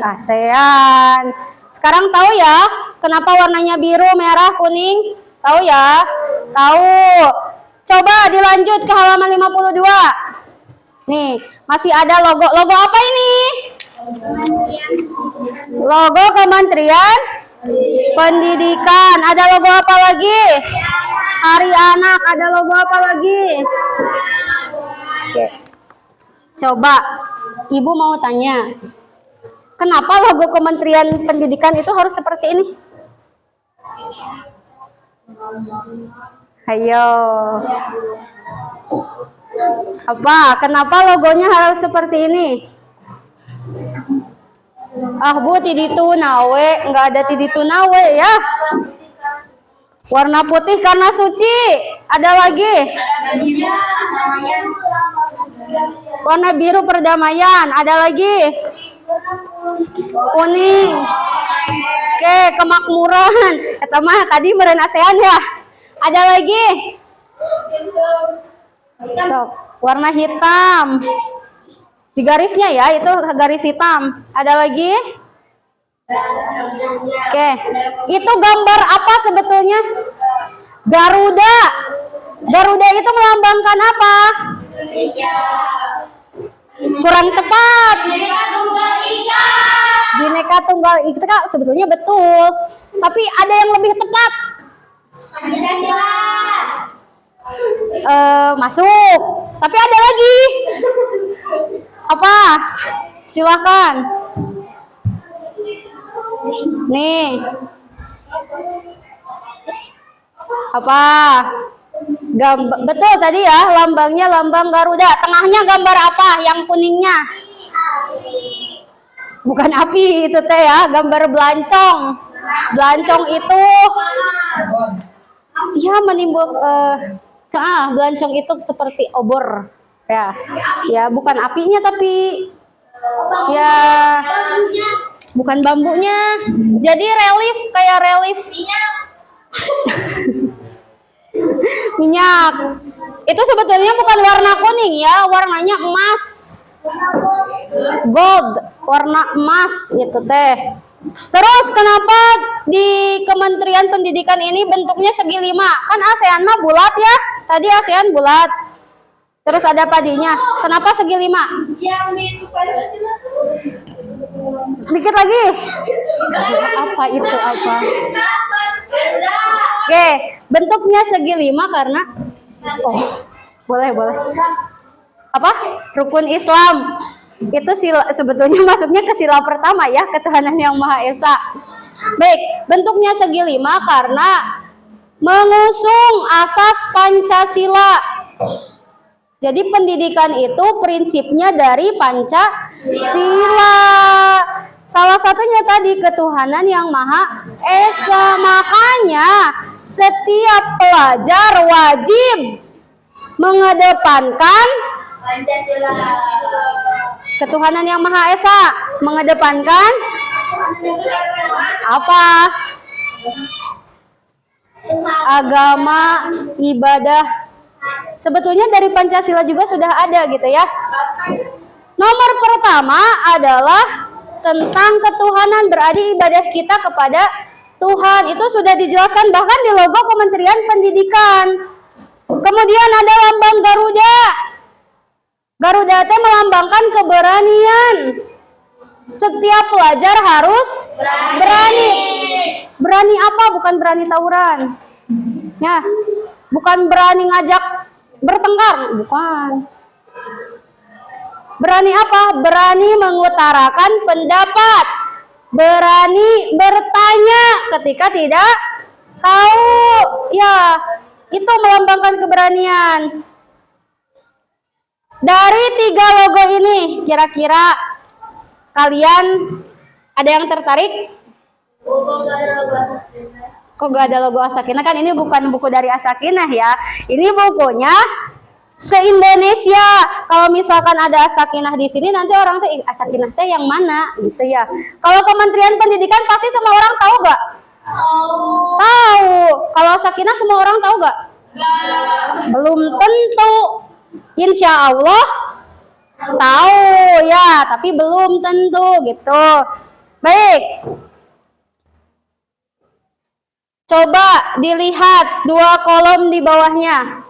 ASEAN. Sekarang tahu ya kenapa warnanya biru, merah, kuning? Tahu ya? Tahu. Coba dilanjut ke halaman 52. Nih, masih ada logo. Logo apa ini? Logo Kementerian Pendidikan. Ada logo apa lagi? Hari Anak. Ada logo apa lagi? Oke. Coba, Ibu mau tanya. Kenapa logo Kementerian Pendidikan itu harus seperti ini? Ayo. Apa? Kenapa logonya harus seperti ini? Ah Bu, tiditu nawe, nggak ada tiditu nawe ya. Warna putih karena suci. Ada lagi? Warna biru perdamaian. Ada lagi? Kuning. Oke, kemakmuran. Kata mah tadi meren ASEAN ya. Ada lagi? Sok, warna hitam. Di garisnya ya, itu garis hitam. Ada lagi? Oke. Itu gambar apa sebetulnya? Garuda. Garuda itu melambangkan apa? Kurang tepat. Bhinneka Tunggal Ika sebetulnya betul. Tapi ada yang lebih tepat. Masuk. Tapi ada lagi. Apa? Silakan. Nih. Apa? Betul tadi ya, lambangnya lambang Garuda. Tengahnya gambar apa? Yang kuningnya? Bukan api itu teh ya, gambar belancong. Belancong itu ya menimbul belancong itu seperti obor. Ya, bukan apinya tapi ya bukan bambunya. Jadi relief kayak relief minyak. Itu sebetulnya bukan warna kuning ya, warnanya emas. Gold, warna emas itu teh. Terus kenapa di Kementerian Pendidikan ini bentuknya segi 5? Kan ASEAN mah bulat ya. Tadi ASEAN bulat. Terus ada padinya. Kenapa segi 5? Yang itu Pancasila. Dikit lagi. Apa itu apa? Oke, bentuknya segi 5 karena boleh. Apa? Rukun Islam. Itu sebetulnya masuknya ke sila pertama ya, ketuhanan yang Maha Esa. Baik, bentuknya segi 5 karena mengusung asas Pancasila. Jadi pendidikan itu prinsipnya dari Pancasila. Salah satunya tadi ketuhanan yang Maha Esa. Makanya setiap pelajar wajib mengedepankan Pancasila. ketuhanan yang Maha Esa. Mengedepankan apa? Agama, ibadah. Sebetulnya dari Pancasila juga sudah ada gitu ya. Nomor pertama adalah tentang ketuhanan, berarti ibadah kita kepada Tuhan. Itu sudah dijelaskan bahkan di logo Kementerian Pendidikan. Kemudian ada lambang Garuda. Garuda itu melambangkan keberanian. Setiap pelajar harus berani. Berani apa? Bukan berani tawuran. Ya, bukan berani ngajak bertengkar, bukan. Berani apa? Berani mengutarakan pendapat. Berani bertanya ketika tidak tahu. Ya, itu melambangkan keberanian. Dari 3 logo ini, kira-kira kalian ada yang tertarik? Kok gak ada logo Assakinah? Kan ini bukan buku dari Assakinah ya. Ini bukunya Indonesia. Kalau misalkan ada As-Sakinah di sini, nanti orang teh As-Sakinah teh yang mana gitu ya. Kalau Kementerian Pendidikan pasti semua orang tahu gak? Tahu. Kalau As-Sakinah semua orang tahu gak? Belum tentu. Insya Allah tahu ya, tapi belum tentu gitu. Baik. Coba dilihat 2 kolom di bawahnya.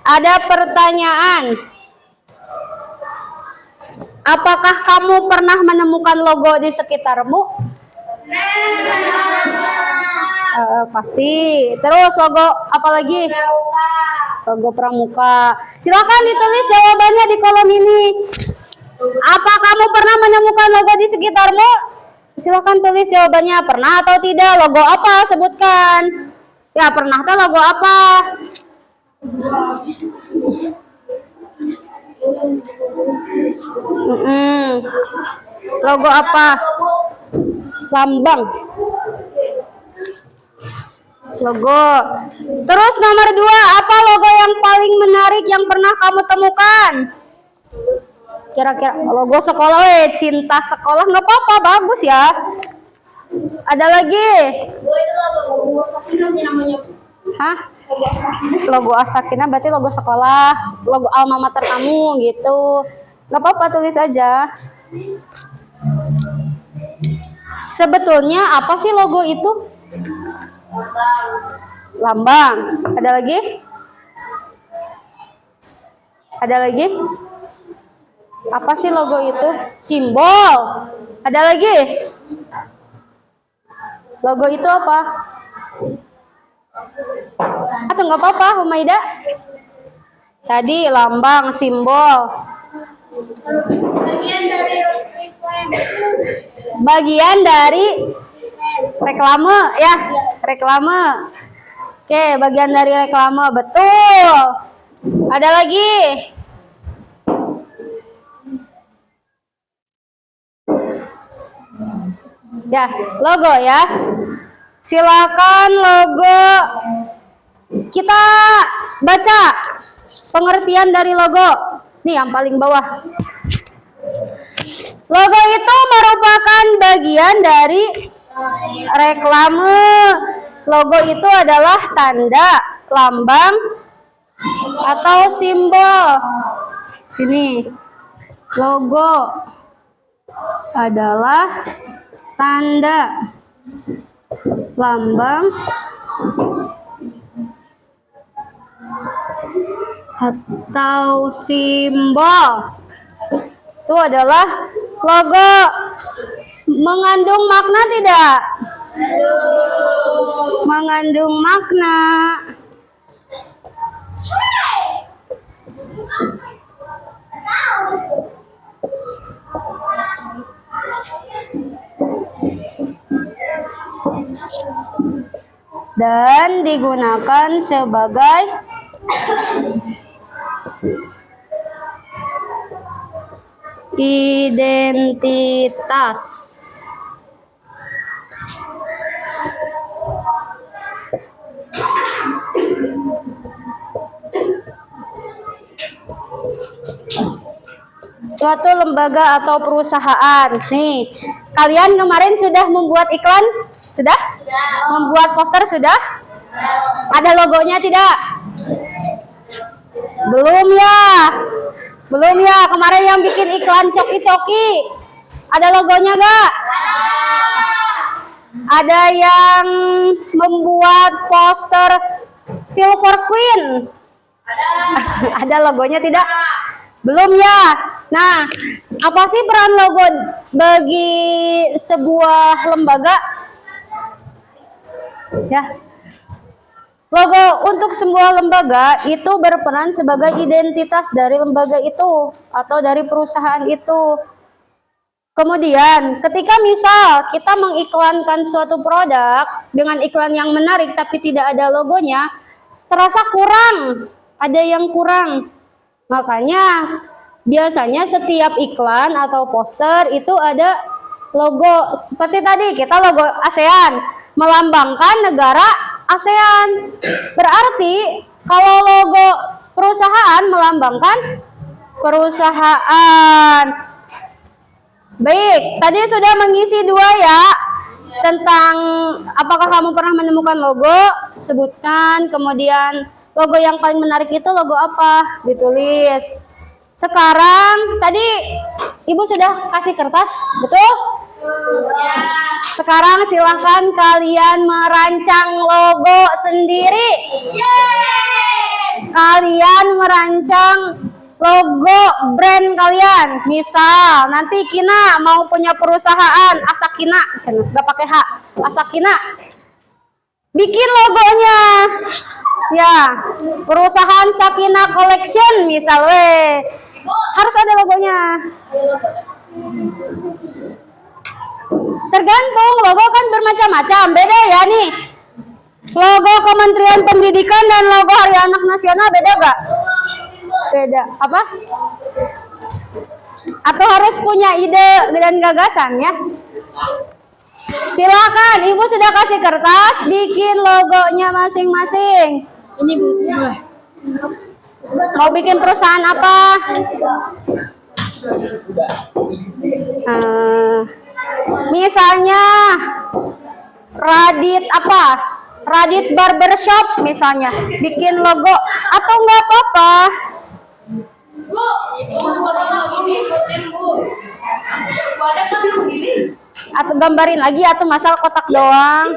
Ada pertanyaan. Apakah kamu pernah menemukan logo di sekitarmu? Pasti. Terus logo apa lagi? Logo pramuka. Silakan ditulis jawabannya di kolom ini. Apa kamu pernah menemukan logo di sekitarmu? Silakan tulis jawabannya. Pernah atau tidak? Logo apa? Sebutkan. Ya, pernah tuh logo apa? Logo apa? Lambang. Logo. Terus nomor 2, apa logo yang paling menarik yang pernah kamu temukan? Kira-kira logo sekolah, cinta sekolah, nggak apa-apa, bagus ya. Ada lagi? Logo Sakinah namanya. Hah? Logo As-Sakinah berarti logo sekolah, logo alma mater kamu gitu. Nggak apa-apa, tulis aja. Sebetulnya apa sih logo itu? Lambang. Ada lagi? Ada lagi? Apa sih logo itu? Simbol. Ada lagi? Logo itu apa? Atau nggak apa-apa, Humaida? Tadi lambang, simbol. Bagian dari reklame. Bagian dari reklame ya, reklame. Oke, bagian dari reklame, betul. Ada lagi? Ya, logo ya. Silakan logo. Kita baca pengertian dari logo. Nih yang paling bawah. Logo itu merupakan bagian dari reklame. Logo itu adalah tanda, lambang, atau simbol. Sini. Logo adalah tanda, lambang, atau simbol. Itu adalah logo. Mengandung makna tidak? Mengandung makna. Dan digunakan sebagai identitas. Suatu lembaga atau perusahaan. Nih, kalian kemarin sudah membuat iklan? Sudah? Membuat poster sudah? Ada logonya tidak? Belum ya? Belum ya? Kemarin yang bikin iklan coki-coki, ada logonya gak? Ada yang membuat poster Silver Queen? Ada logonya tidak? Belum ya? Nah, apa sih peran logo bagi sebuah lembaga? Ya. Logo untuk sebuah lembaga itu berperan sebagai identitas dari lembaga itu atau dari perusahaan itu. Kemudian, ketika misal kita mengiklankan suatu produk dengan iklan yang menarik tapi tidak ada logonya, terasa kurang, ada yang kurang. Makanya biasanya setiap iklan atau poster itu ada logo. Seperti tadi kita logo ASEAN, melambangkan negara ASEAN. Berarti kalau logo perusahaan melambangkan perusahaan. Baik, tadi sudah mengisi 2 ya. Tentang apakah kamu pernah menemukan logo? Sebutkan. Kemudian logo yang paling menarik itu logo apa? Ditulis. Sekarang tadi Ibu sudah kasih kertas, betul? Sekarang silahkan kalian merancang logo sendiri. Kalian merancang logo brand kalian. Misal nanti Kina mau punya perusahaan Asakina, nggak pakai H, Asakina. Bikin logonya. Ya, perusahaan Sakina Collection misal harus ada logonya. Tergantung, logo kan bermacam-macam. Beda ya nih. Logo Kementerian Pendidikan dan logo Hari Anak Nasional beda gak? Beda. Apa? Atau harus punya ide dan gagasan ya? Silakan, Ibu sudah kasih kertas, bikin logonya masing-masing. Ini Bu. Mau bikin perusahaan apa? Misalnya Radit apa? Radit Barbershop misalnya. Bikin logo atau nggak apa-apa. Bu, itu ikutin Bu. Atau gambarin lagi atau masal kotak doang.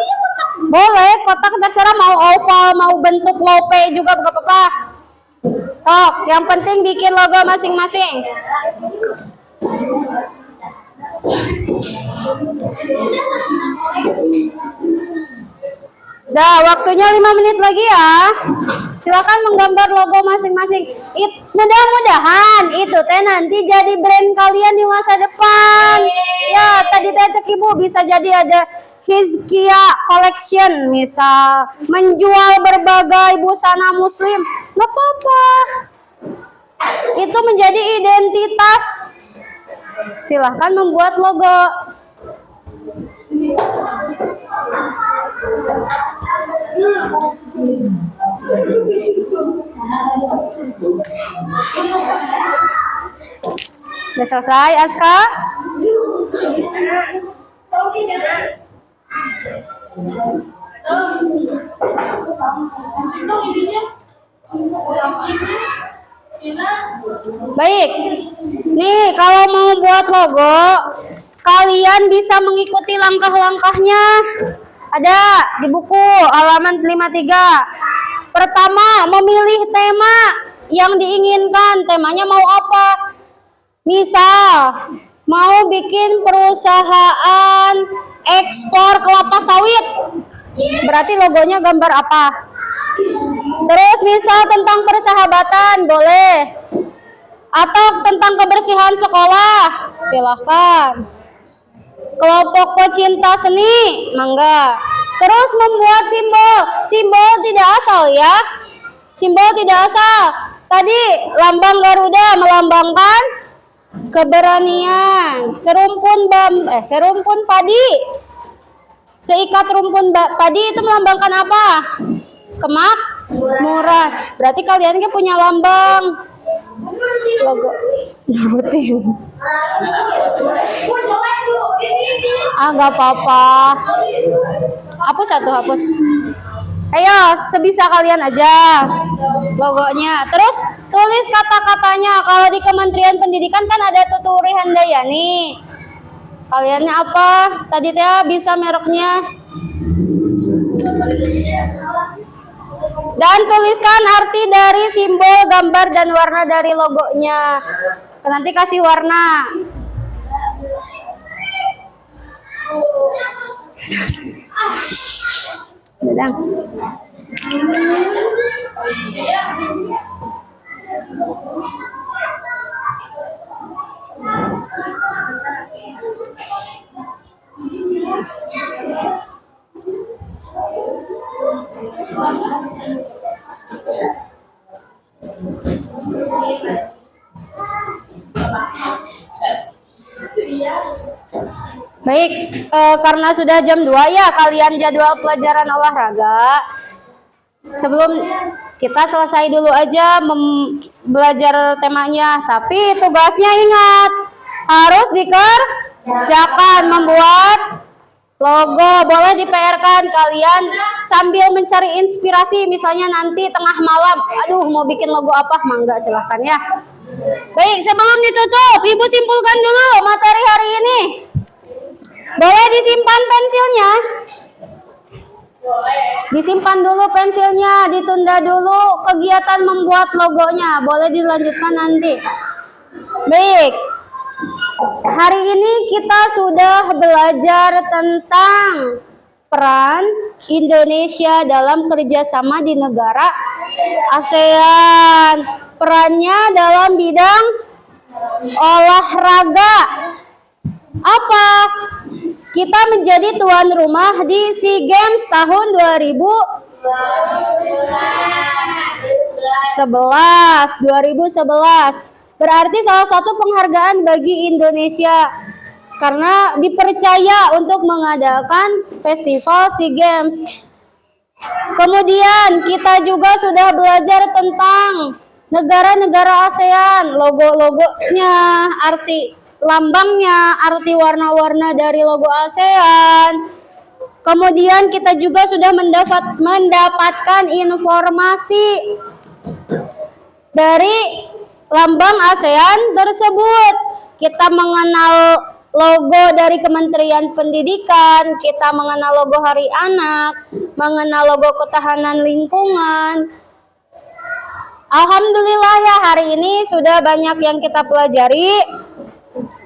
Boleh, kotak terserah mau oval, mau bentuk lope juga nggak apa-apa. Sok, yang penting bikin logo masing-masing. Dah, waktunya 5 menit lagi ya. Silakan menggambar logo masing-masing. Mudah-mudahan itu teh nanti jadi brand kalian di masa depan. Ya, tadi teh cek Ibu bisa jadi ada Hizkia Collection misal, menjual berbagai busana muslim. Nggak apa-apa. Itu menjadi identitas. Silahkan membuat logo. Udah selesai, Aska? Baik. Nih, kalau mau buat logo, kalian bisa mengikuti langkah-langkahnya. Ada di buku halaman 53. Pertama, memilih tema yang diinginkan. Temanya mau apa? Misal, mau bikin perusahaan ekspor kelapa sawit. Berarti logonya gambar apa? Terus misal tentang persahabatan, boleh. Atau tentang kebersihan sekolah, silahkan. Kelompok pecinta seni, mangga. Terus membuat simbol tidak asal ya. Simbol tidak asal. Tadi lambang Garuda melambangkan keberanian. Serumpun padi. Seikat rumpun padi itu melambangkan apa? Kemakmuran. Berarti kalian kan punya lambang. Logo nurutin. Gak apa-apa. Hapus. Ayo, sebisa kalian aja logonya. Terus tulis kata-katanya. Kalau di Kementerian Pendidikan kan ada Tuturi Handayani. Kaliannya apa? Tadi teh bisa mereknya. Dan tuliskan arti dari simbol, gambar, dan warna dari logonya. Nanti kasih warna. Dadang. Baik, karena sudah jam 2 ya, kalian jadwal pelajaran olahraga. Sebelum kita selesai dulu aja belajar temanya. Tapi tugasnya ingat, harus dikerjakan membuat logo. Boleh di PR-kan kalian sambil mencari inspirasi. Misalnya nanti tengah malam, aduh mau bikin logo apa, mangga silahkan ya. Baik, sebelum ditutup, Ibu simpulkan dulu materi hari ini. Boleh disimpan pensilnya? Disimpan dulu pensilnya, ditunda dulu kegiatan membuat logonya. Boleh dilanjutkan nanti. Baik. Hari ini kita sudah belajar tentang peran Indonesia dalam kerjasama di negara ASEAN. Perannya dalam bidang olahraga. Apa? Kita menjadi tuan rumah di SEA Games tahun 2011. Berarti salah satu penghargaan bagi Indonesia karena dipercaya untuk mengadakan festival SEA Games. Kemudian kita juga sudah belajar tentang negara-negara ASEAN, logo-logonya, arti lambangnya, arti warna-warna dari logo ASEAN. Kemudian kita juga sudah mendapatkan informasi dari lambang ASEAN tersebut. Kita mengenal logo dari Kementerian Pendidikan, kita mengenal logo Hari Anak, mengenal logo Ketahanan Lingkungan. Alhamdulillah ya, hari ini sudah banyak yang kita pelajari.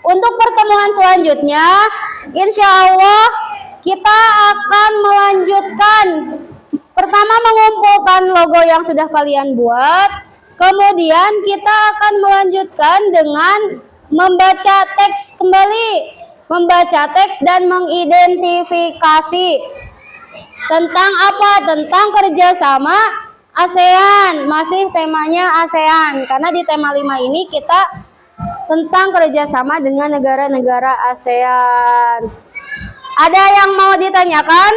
Untuk pertemuan selanjutnya, insya Allah kita akan melanjutkan. Pertama, mengumpulkan logo yang sudah kalian buat. Kemudian kita akan melanjutkan dengan membaca teks kembali. Membaca teks dan mengidentifikasi. Tentang apa? Tentang kerjasama ASEAN. Masih temanya ASEAN. Karena di tema 5 ini kita tentang kerjasama dengan negara-negara ASEAN. Ada yang mau ditanyakan?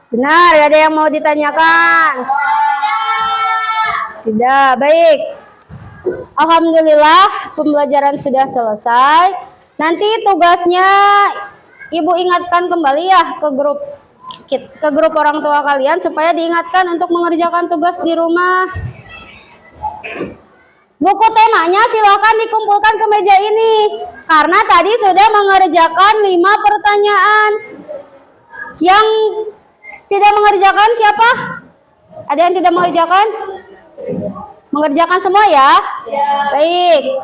Benar, ada yang mau ditanyakan? Tidak, baik. Alhamdulillah pembelajaran sudah selesai. Nanti tugasnya Ibu ingatkan kembali ya ke grup orang tua kalian supaya diingatkan untuk mengerjakan tugas di rumah. Buku temanya silahkan dikumpulkan ke meja ini. Karena tadi sudah mengerjakan 5 pertanyaan. Yang tidak mengerjakan siapa? Ada yang tidak mengerjakan? Mengerjakan semua ya? Baik.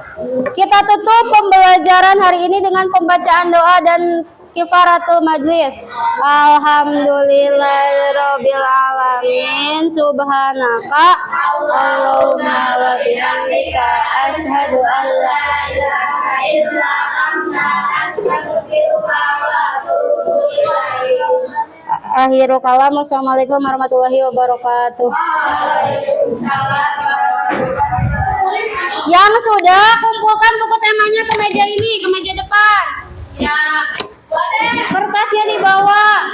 Kita tutup pembelajaran hari ini dengan pembacaan doa dan kifaratul majlis. Alhamdulillahirabbil alamin. Subhanaka Allahumma wa bihamdika asyhadu an la ilaha illa anta astaghfiruka wa atubu ilaik. Akhirul kalam. Wassalamualaikum warahmatullahi wabarakatuh. Yang sudah kumpulkan buku temanya ke meja ini, ke meja depan. Ya. Kertasnya dibawa.